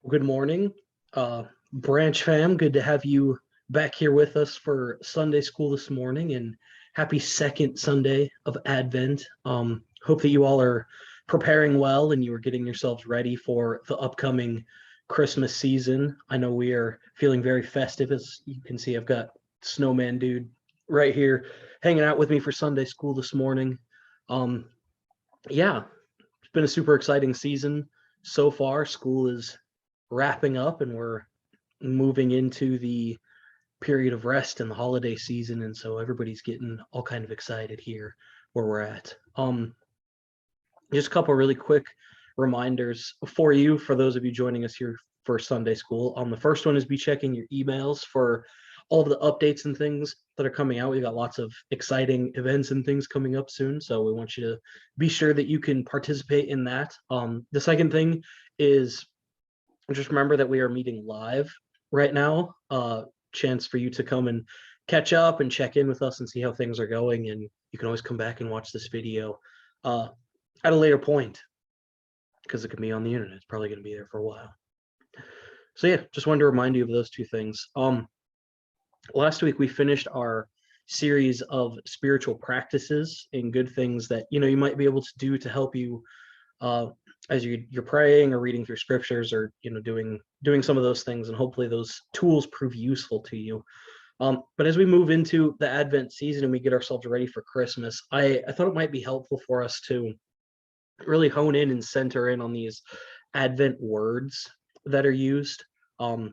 Good morning, Branch fam. Good to have you back here with us for Sunday school this morning, and happy second Sunday of Advent. Hope that you all are preparing well and you are getting yourselves ready for the upcoming Christmas season. I know we are feeling very festive. As you can see, I've got Snowman Dude right here hanging out with me for Sunday school this morning. Yeah, it's been a super exciting season so far. School is wrapping up and we're moving into the period of rest and the holiday season, and so everybody's getting all kind of excited here where we're at. Just a couple really quick reminders for you, for those of you joining us here for Sunday school. The first one is be checking your emails for all of the updates and things that are coming out. We've got lots of exciting events and things coming up soon, so we want you to be sure that you can participate in that. The second thing is just remember that we are meeting live right now. Chance for you to come and catch up and check in with us and see how things are going. And you can always come back and watch this video at a later point, because it can be on the internet. It's probably going to be there for a while. So yeah, just wanted to remind you of those two things. Last week we finished our series of spiritual practices and good things that you might be able to do to help you as you're praying or reading through scriptures, or doing some of those things, and hopefully those tools prove useful to you. But as we move into the Advent season and we get ourselves ready for Christmas, I thought it might be helpful for us to really hone in and center in on these Advent words that are used. And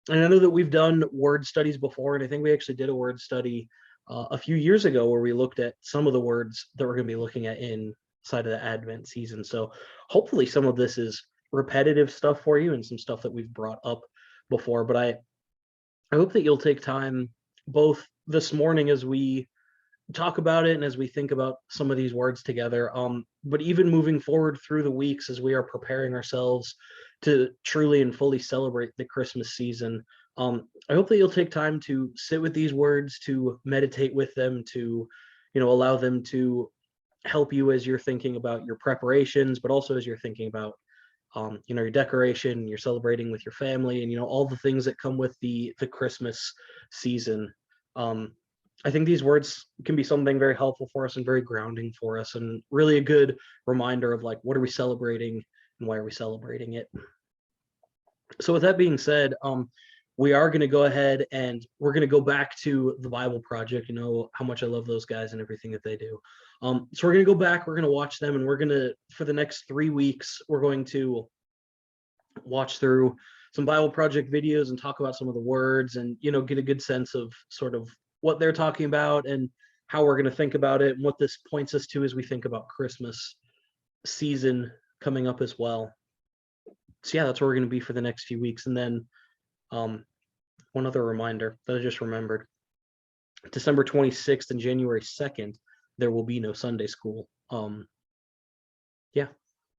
I know that we've done word studies before, and I think we actually did a word study a few years ago where we looked at some of the words that we're going to be looking at inside of the Advent season. So hopefully some of this is repetitive stuff for you and some stuff that we've brought up before. But I hope that you'll take time both this morning as we talk about it and as we think about some of these words together, but even moving forward through the weeks as we are preparing ourselves to truly and fully celebrate the Christmas season. I hope that you'll take time to sit with these words, to meditate with them, to allow them to help you as you're thinking about your preparations, but also as you're thinking about your decoration, you're celebrating with your family, and all the things that come with the Christmas season. I think these words can be something very helpful for us and very grounding for us, and really a good reminder of what are we celebrating and why are we celebrating it. So with that being said, we are going to go ahead and we're going to go back to the Bible Project. You know how much I love those guys and everything that they do. So we're going to go back, we're going to watch them, and we're going to, for the next 3 weeks, we're going to watch through some Bible Project videos and talk about some of the words and, get a good sense of sort of what they're talking about and how we're going to think about it and what this points us to as we think about Christmas season coming up as well. So yeah, that's where we're going to be for the next few weeks. And then one other reminder that I just remembered: December 26th and January 2nd, there will be no Sunday school. Yeah,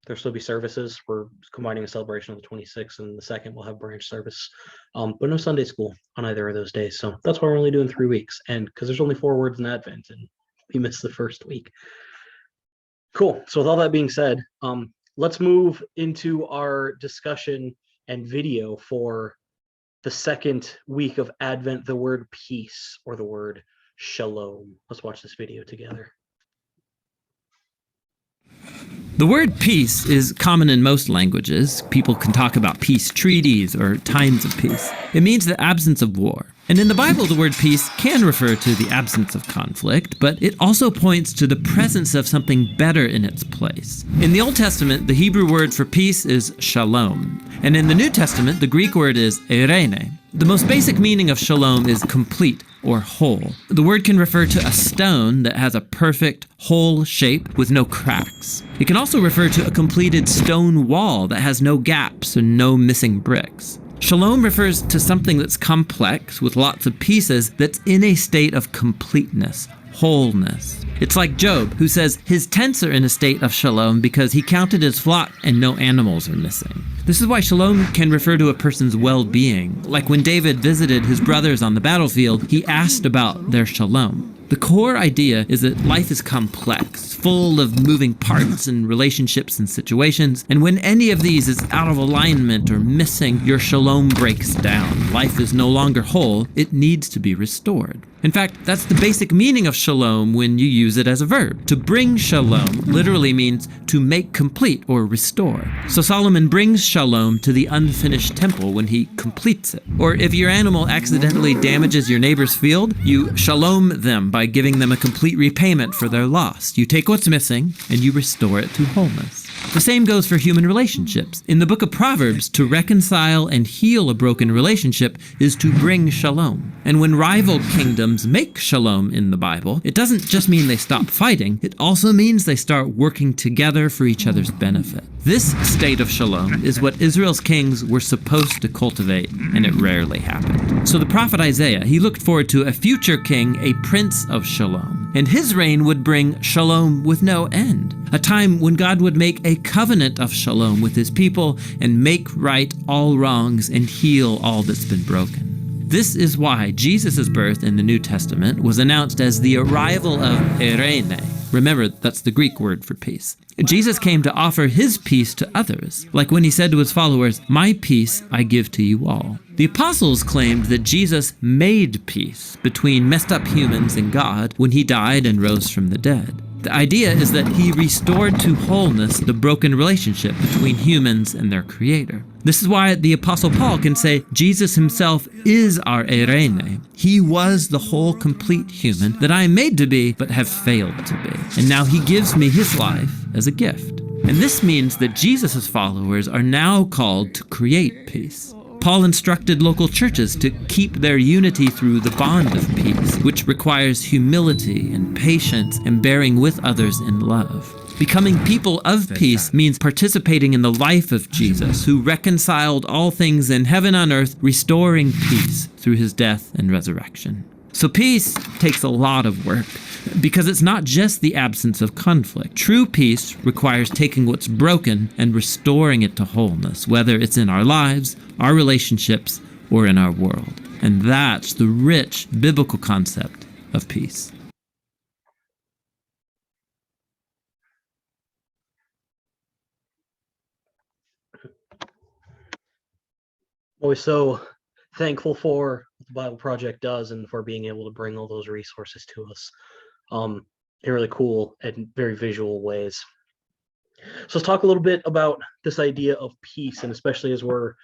there'll still be services. We're combining a celebration on the 26th, and the 2nd we'll have branch service, but no Sunday school on either of those days. So that's why we're only doing 3 weeks, and because there's only 4 words in Advent, and we missed the first week. Cool. So with all that being said, let's move into our discussion and video for the second week of Advent, the word peace, or the word Shalom. Let's watch this video together. The word peace is common in most languages. People can talk about peace treaties or times of peace. It means the absence of war. And in the Bible, the word peace can refer to the absence of conflict, but it also points to the presence of something better in its place. In the Old Testament, the Hebrew word for peace is shalom. And in the New Testament, the Greek word is eirene. The most basic meaning of shalom is complete or whole. The word can refer to a stone that has a perfect, whole shape with no cracks. It can also refer to a completed stone wall that has no gaps and no missing bricks. Shalom refers to something that's complex with lots of pieces that's in a state of completeness, wholeness. It's like Job, who says his tents are in a state of shalom because he counted his flock and no animals are missing. This is why shalom can refer to a person's well-being. Like when David visited his brothers on the battlefield, he asked about their shalom. The core idea is that life is complex, full of moving parts and relationships and situations. And when any of these is out of alignment or missing, your shalom breaks down. Life is no longer whole. It needs to be restored. In fact, that's the basic meaning of shalom when you use it as a verb. To bring shalom literally means to make complete or restore. So Solomon brings shalom to the unfinished temple when he completes it. Or if your animal accidentally damages your neighbor's field, you shalom them by giving them a complete repayment for their loss. You take what's missing and you restore it to wholeness. The same goes for human relationships. In the book of Proverbs, to reconcile and heal a broken relationship is to bring shalom. And when rival kingdoms make shalom in the Bible, it doesn't just mean they stop fighting, it also means they start working together for each other's benefit. This state of shalom is what Israel's kings were supposed to cultivate, and it rarely happened. So the prophet Isaiah, he looked forward to a future king, a prince of shalom. And his reign would bring shalom with no end, a time when God would make a covenant of shalom with his people and make right all wrongs and heal all that's been broken. This is why Jesus' birth in the New Testament was announced as the arrival of eirene. Remember, that's the Greek word for peace. Jesus came to offer his peace to others, like when he said to his followers, "My peace I give to you all." The apostles claimed that Jesus made peace between messed up humans and God when he died and rose from the dead. The idea is that he restored to wholeness the broken relationship between humans and their creator. This is why the Apostle Paul can say Jesus himself is our eirene. He was the whole complete human that I am made to be but have failed to be. And now he gives me his life as a gift. And this means that Jesus' followers are now called to create peace. Paul instructed local churches to keep their unity through the bond of peace, which requires humility and patience and bearing with others in love. Becoming people of peace means participating in the life of Jesus, who reconciled all things in heaven and earth, restoring peace through his death and resurrection. So peace takes a lot of work, because it's not just the absence of conflict. True peace requires taking what's broken and restoring it to wholeness, whether it's in our lives, our relationships, or in our world. And that's the rich biblical concept of peace. Always so thankful for what the Bible Project does and for being able to bring all those resources to us in really cool and very visual ways. So let's talk a little bit about this idea of peace, and especially as we're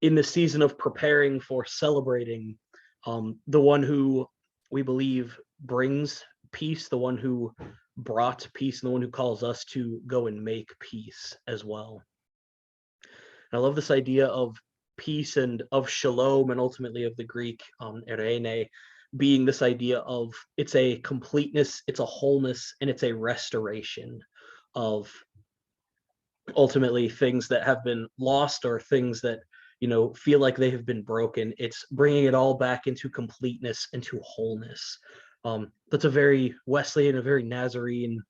in the season of preparing for celebrating the one who we believe brings peace, the one who brought peace, and the one who calls us to go and make peace as well. And I love this idea of peace and of shalom, and ultimately of the Greek eirene, being this idea of it's a completeness, it's a wholeness, and it's a restoration of ultimately things that have been lost or things that feel like they have been broken. It's bringing it all back into completeness, into wholeness. That's a very Wesleyan, a very Nazarene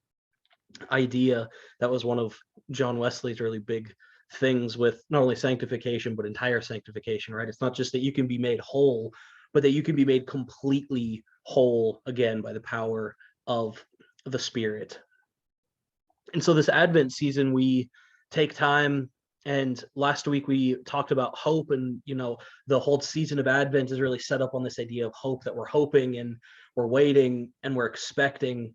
idea. That was one of John Wesley's really big things with not only sanctification but entire sanctification, right? It's not just that you can be made whole, but that you can be made completely whole again by the power of the Spirit. And so this Advent season, we take time, and last week we talked about hope, and the whole season of Advent is really set up on this idea of hope, that we're hoping and we're waiting and we're expecting.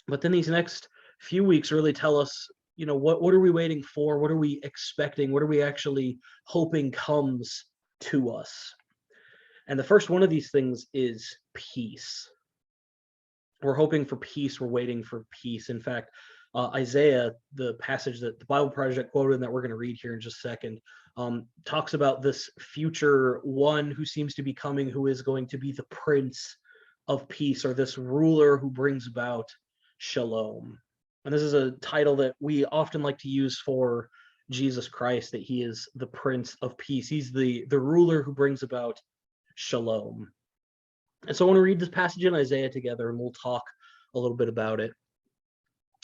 But then these next few weeks really tell us, what are we waiting for? What are we expecting? What are we actually hoping comes to us? And the first one of these things is peace. We're hoping for peace. We're waiting for peace. In fact, Isaiah, the passage that the Bible Project quoted and that we're going to read here in just a second, talks about this future one who seems to be coming, who is going to be the Prince of Peace, or this ruler who brings about shalom. And this is a title that we often like to use for Jesus Christ, that he is the Prince of Peace. He's the ruler who brings about shalom. And so I want to read this passage in Isaiah together, and we'll talk a little bit about it.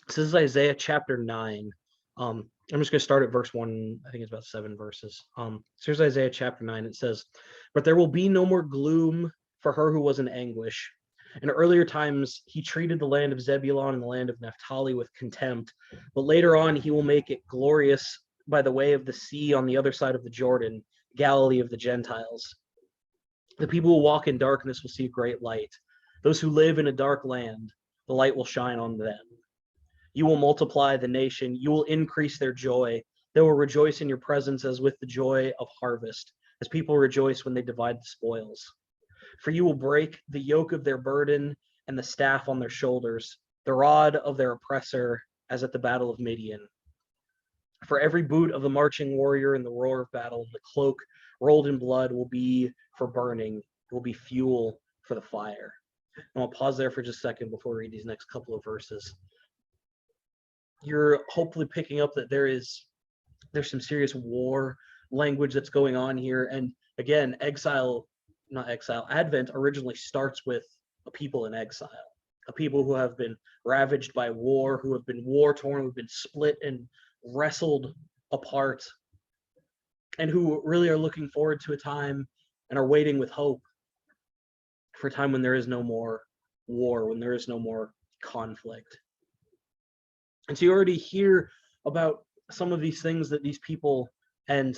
This is Isaiah chapter 9. I'm just going to start at verse 1. I think it's about 7 verses. So here's Isaiah chapter 9. It says, "But there will be no more gloom for her who was in anguish. In earlier times, he treated the land of Zebulun and the land of Naphtali with contempt, but later on he will make it glorious by the way of the sea on the other side of the Jordan, Galilee of the Gentiles. The people who walk in darkness will see a great light. Those who live in a dark land, the light will shine on them. You will multiply the nation. You will increase their joy. They will rejoice in your presence as with the joy of harvest, as people rejoice when they divide the spoils. For you will break the yoke of their burden and the staff on their shoulders, the rod of their oppressor, as at the battle of Midian. For every boot of the marching warrior and the roar of battle, the cloak rolled in blood will be for burning, it will be fuel for the fire. And I'll pause there for just a second before we read these next couple of verses. You're hopefully picking up that there's some serious war language that's going on here. And again, Advent originally starts with a people in exile, a people who have been ravaged by war, who have been war torn, who've been split and wrestled apart, and who really are looking forward to a time and are waiting with hope for a time when there is no more war, when there is no more conflict. And so you already hear about some of these things that these people and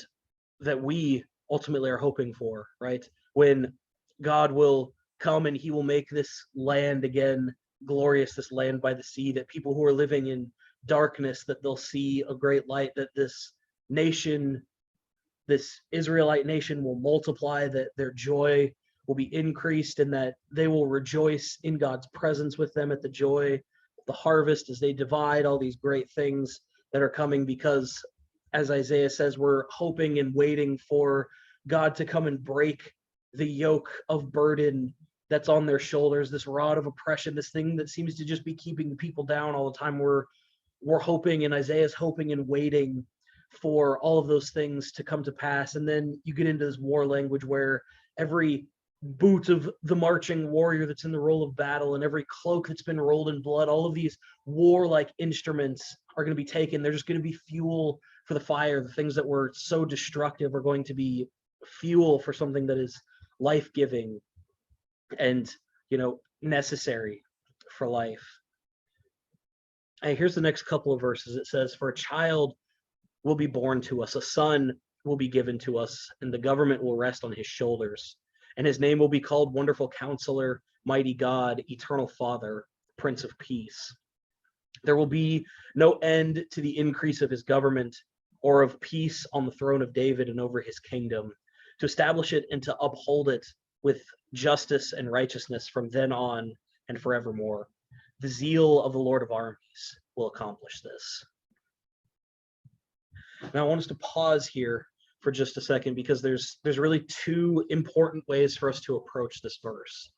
that we ultimately are hoping for, right? When God will come and he will make this land again glorious, this land by the sea, that people who are living in darkness, that they'll see a great light, that this nation, this Israelite nation will multiply, that their joy will be increased, and that they will rejoice in God's presence with them at the joy of the harvest as they divide all these great things that are coming, because as Isaiah says, we're hoping and waiting for God to come and break the yoke of burden that's on their shoulders, this rod of oppression, this thing that seems to just be keeping people down all the time. We're hoping, and Isaiah's hoping and waiting for all of those things to come to pass. And then you get into this war language where every boot of the marching warrior that's in the roll of battle and every cloak that's been rolled in blood, all of these warlike instruments are going to be taken. They're just going to be fuel for the fire. The things that were so destructive are going to be fuel for something that is life-giving and, necessary for life. And here's the next couple of verses. It says, "For a child will be born to us, a son will be given to us, and the government will rest on his shoulders. And his name will be called Wonderful Counselor, Mighty God, Eternal Father, Prince of Peace. There will be no end to the increase of his government or of peace on the throne of David and over his kingdom, to establish it and to uphold it with justice and righteousness from then on and forevermore. The zeal of the Lord of armies will accomplish this." Now I want us to pause here for just a second, because there's really two important ways for us to approach this verse.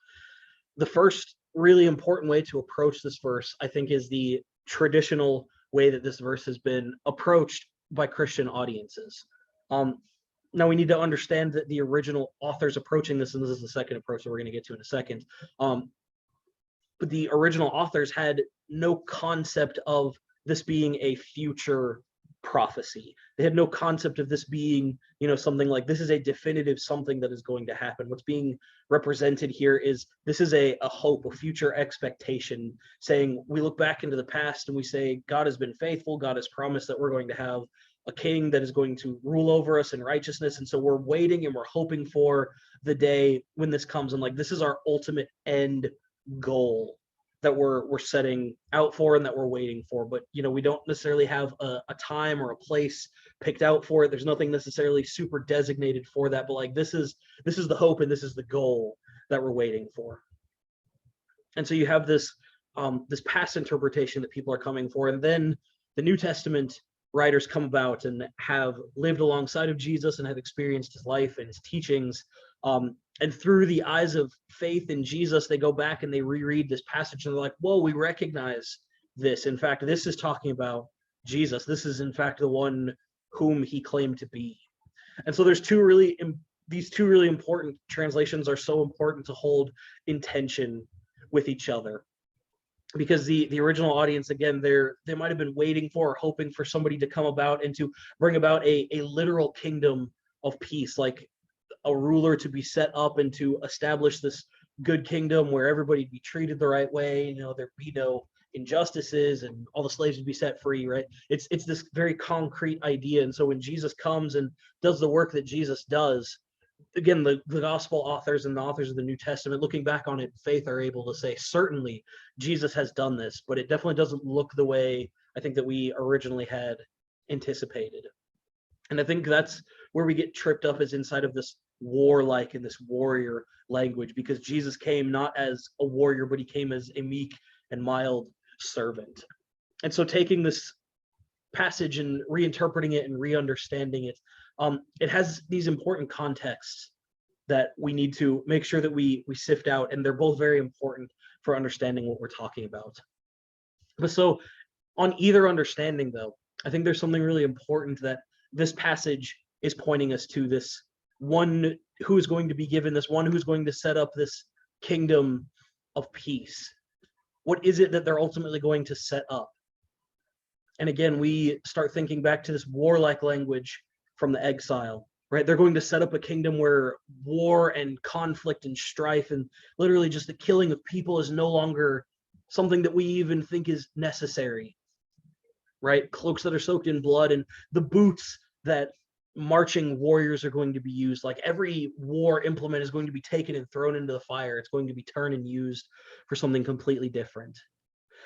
The first really important way to approach this verse, I think, is the traditional way that this verse has been approached by Christian audiences. Now we need to understand that the original authors approaching this, and this is the second approach that we're going to get to in a second, but the original authors had no concept of this being a future prophecy. They had no concept of this being, something like this is a definitive something that is going to happen. What's being represented here is this is a hope, a future expectation, saying we look back into the past and we say God has been faithful. God has promised that we're going to have a king that is going to rule over us in righteousness. And so we're waiting and we're hoping for the day when this comes. And this is our ultimate end goal that we're setting out for and that we're waiting for. But we don't necessarily have a time or a place picked out for it. There's nothing necessarily super designated for that, but this is the hope and this is the goal that we're waiting for. And so you have this past interpretation that people are coming for, and then the New Testament writers come about and have lived alongside of Jesus and have experienced his life and his teachings. And through the eyes of faith in Jesus, they go back and they reread this passage and they're like, whoa, we recognize this. In fact, this is talking about Jesus. This is, in fact, the one whom he claimed to be. And so there's these two really important translations are so important to hold in tension with each other. Because the original audience, again, they might have been waiting for or hoping for somebody to come about and to bring about a literal kingdom of peace, like a ruler to be set up and to establish this good kingdom where everybody'd be treated the right way, there'd be no injustices and all the slaves would be set free, right? It's this very concrete idea. And so when Jesus comes and does the work that Jesus does, again, the gospel authors and the authors of the New Testament, looking back on it, faith are able to say, certainly Jesus has done this, but it definitely doesn't look the way I think that we originally had anticipated. And I think that's where we get tripped up, is inside of this warlike and this warrior language, because Jesus came not as a warrior, but he came as a meek and mild servant. And so taking this passage and reinterpreting it and re-understanding it, it has these important contexts that we need to make sure that we sift out, and they're both very important for understanding what we're talking about. But so on either understanding, though, I think there's something really important that this passage is pointing us to, this one who is going to be given, this one who's going to set up this kingdom of peace. What is it that they're ultimately going to set up? And again, we start thinking back to this warlike language from the exile, right? They're going to set up a kingdom where war and conflict and strife and literally just the killing of people is no longer something that we even think is necessary, right? Cloaks that are soaked in blood and the boots that marching warriors are going to be used. Like every war implement is going to be taken and thrown into the fire. It's going to be turned and used for something completely different.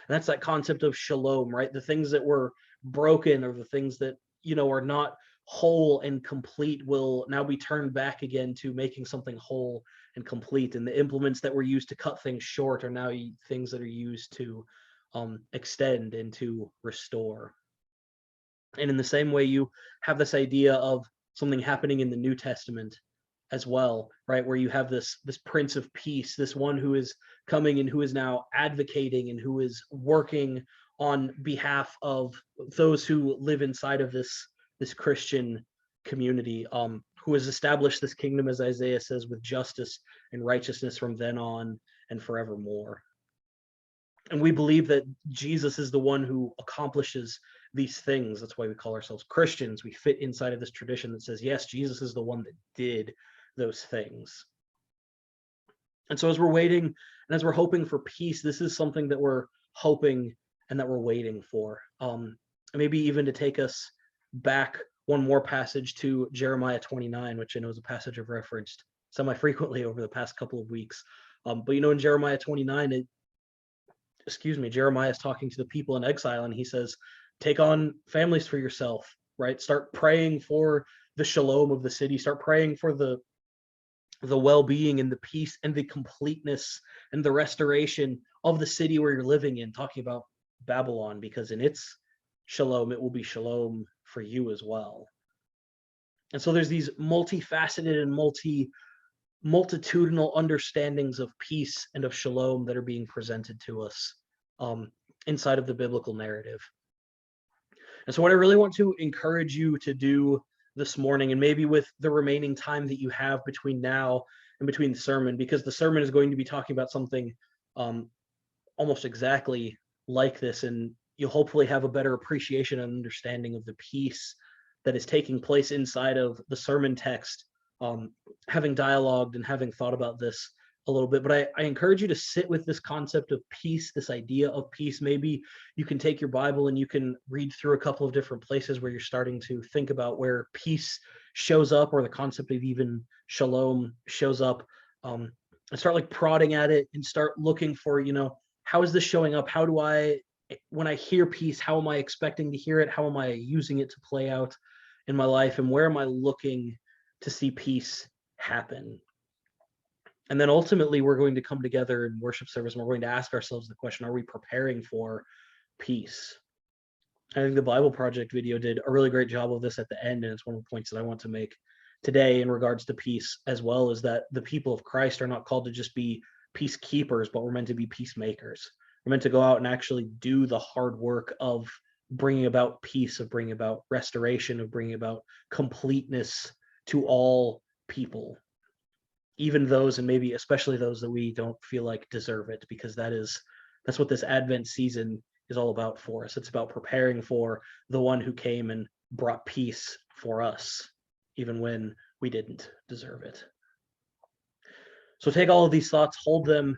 And that's that concept of shalom, right? The things that were broken, or the things that, are not whole and complete, will now be turned back again to making something whole and complete. And the implements that were used to cut things short are now things that are used to extend and to restore. And in the same way, you have this idea of something happening in the New Testament as well, right? Where you have this Prince of Peace, this one who is coming and who is now advocating and who is working on behalf of those who live inside of this Christian community, who has established this kingdom, as Isaiah says, with justice and righteousness from then on and forevermore. And we believe that Jesus is the one who accomplishes these things. That's why we call ourselves Christians. We fit inside of this tradition that says, yes, Jesus is the one that did those things. And so as we're waiting and as we're hoping for peace, this is something that we're hoping and that we're waiting for. Maybe even to take us back one more passage to Jeremiah 29, which I know is a passage I've referenced semi-frequently over the past couple of weeks. But in Jeremiah 29, Jeremiah is talking to the people in exile, and he says, take on families for yourself, right? Start praying for the shalom of the city. Start praying for the well-being and the peace and the completeness and the restoration of the city where you're living in, talking about Babylon, because in its shalom, it will be shalom for you as well. And so there's these multifaceted and multitudinal understandings of peace and of shalom that are being presented to us inside of the biblical narrative. And so what I really want to encourage you to do this morning, and maybe with the remaining time that you have between now and between the sermon, because the sermon is going to be talking about something almost exactly like this, and you'll hopefully have a better appreciation and understanding of the peace that is taking place inside of the sermon text, having dialogued and having thought about this a little bit. But I encourage you to sit with this concept of peace, this idea of peace. Maybe you can take your Bible and you can read through a couple of different places where you're starting to think about where peace shows up, or the concept of even shalom shows up, and start like prodding at it and start looking for, how is this showing up? How do I, when I hear peace, how am I expecting to hear it? How am I using it to play out in my life? And where am I looking to see peace happen? And then ultimately, we're going to come together in worship service, and we're going to ask ourselves the question, are we preparing for peace? I think the Bible Project video did a really great job of this at the end, and it's one of the points that I want to make today in regards to peace as well, is that the people of Christ are not called to just be peacekeepers, but we're meant to be peacemakers. We're meant to go out and actually do the hard work of bringing about peace, of bringing about restoration, of bringing about completeness to all people, even those, and maybe especially those that we don't feel like deserve it, because that's what this Advent season is all about for us. It's about preparing for the one who came and brought peace for us, even when we didn't deserve it. So take all of these thoughts, hold them,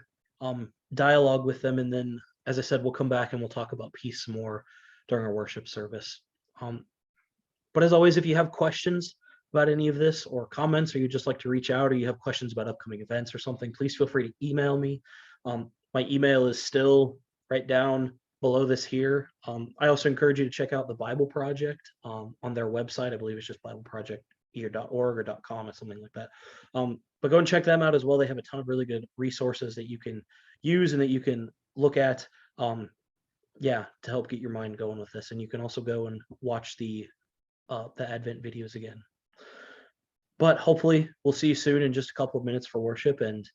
dialogue with them, and then, as I said, we'll come back and we'll talk about peace more during our worship service. But as always, if you have questions about any of this or comments, or you'd just like to reach out, or you have questions about upcoming events or something, please feel free to email me. My email is still right down below this here. I also encourage you to check out the Bible Project on their website. I believe it's just bibleproject.org or .com or something like that. But go and check them out as well. They have a ton of really good resources that you can use and that you can look at, to help get your mind going with this. And you can also go and watch the Advent videos again. But hopefully we'll see you soon in just a couple of minutes for worship. And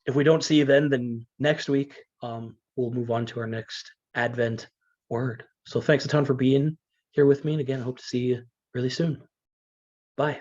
if we don't see you then next week, we'll move on to our next Advent word. So thanks a ton for being here with me. And again, I hope to see you really soon. Bye.